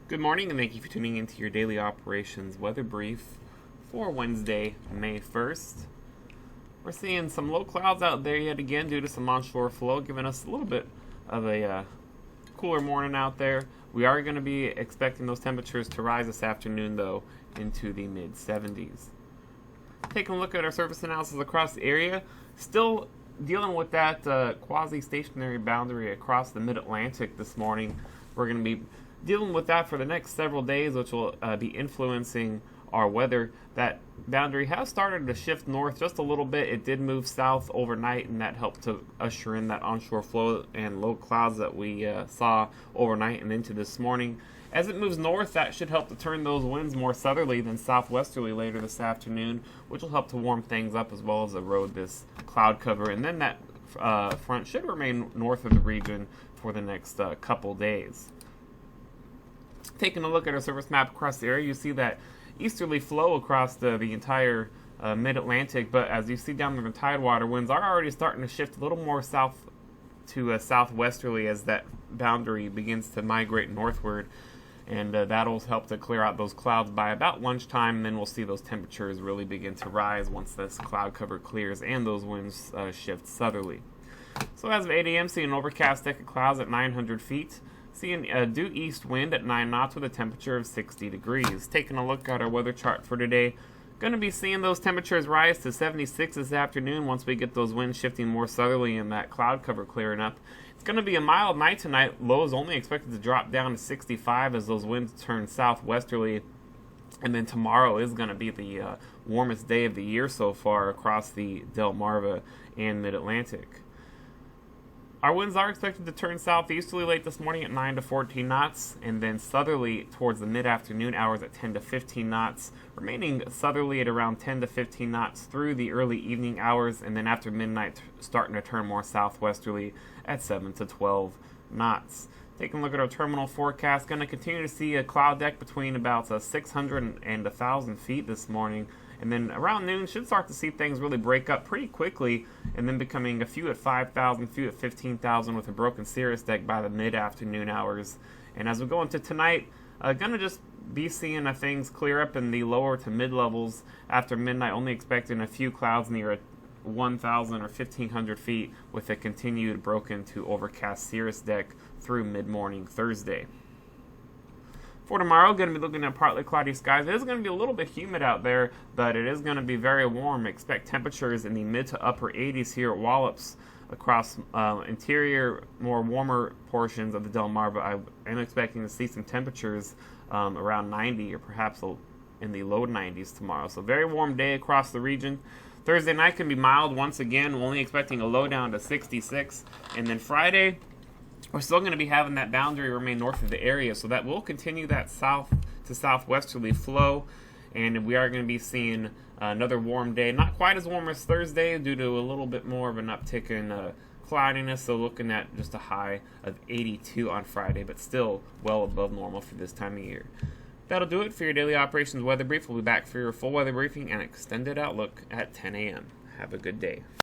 Good morning, and thank you for tuning into your daily operations weather brief for Wednesday, May 1st. We're seeing some low clouds out there yet again due to some onshore flow, giving us a little bit of a cooler morning out there. We are going to be expecting those temperatures to rise this afternoon, though, into the mid-70s. Taking a look at our surface analysis across the area, still dealing with that quasi-stationary boundary across the mid-Atlantic this morning. We're going to be dealing with that for the next several days, which will be influencing our weather. That boundary has started to shift north just a little bit. It did move south overnight, and that helped to usher in that onshore flow and low clouds that we saw overnight and into this morning. As it moves north, that should help to turn those winds more southerly than southwesterly later this afternoon, which will help to warm things up as well as erode this cloud cover. And then that front should remain north of the region for the next couple days. Taking a look at our surface map across the area, you see that easterly flow across the entire mid-Atlantic, but as you see down there, the tidewater winds are already starting to shift a little more south to southwesterly as that boundary begins to migrate northward, and that'll help to clear out those clouds by about lunchtime, and then we'll see those temperatures really begin to rise once this cloud cover clears and those winds shift southerly. So as of 8 a.m., seeing an overcast deck of clouds at 900 feet. Seeing a due east wind at 9 knots with a temperature of 60 degrees. Taking a look at our weather chart for today, going to be seeing those temperatures rise to 76 this afternoon once we get those winds shifting more southerly and that cloud cover clearing up. It's going to be a mild night tonight. Lows only expected to drop down to 65 as those winds turn southwesterly. And then tomorrow is going to be the warmest day of the year so far across the Delmarva and Mid-Atlantic. Our winds are expected to turn southeasterly late this morning at 9 to 14 knots, and then southerly towards the mid-afternoon hours at 10 to 15 knots, remaining southerly at around 10 to 15 knots through the early evening hours, and then after midnight starting to turn more southwesterly at 7 to 12 knots. Taking a look at our terminal forecast, going to continue to see a cloud deck between about 600 and 1,000 feet this morning. And then around noon, should start to see things really break up pretty quickly, and then becoming a few at 5,000, few at 15,000 with a broken cirrus deck by the mid-afternoon hours. And as we go into tonight, going to just be seeing things clear up in the lower to mid-levels after midnight, only expecting a few clouds near 1,000 or 1,500 feet with a continued broken to overcast cirrus deck through mid-morning Thursday. For tomorrow, going to be looking at partly cloudy skies. It is going to be a little bit humid out there, but it is going to be very warm. Expect temperatures in the mid to upper 80s here at Wallops across interior, more warmer portions of the Delmarva. I am expecting to see some temperatures around 90 or perhaps in the low 90s tomorrow. So very warm day across the region. Thursday night can be mild once again. We're only expecting a low down to 66. And then Friday, we're still going to be having that boundary remain north of the area, so that will continue that south to southwesterly flow, and we are going to be seeing another warm day. Not quite as warm as Thursday due to a little bit more of an uptick in cloudiness, so looking at just a high of 82 on Friday, but still well above normal for this time of year. That'll do it for your daily operations weather brief. We'll be back for your full weather briefing and extended outlook at 10 a.m. Have a good day.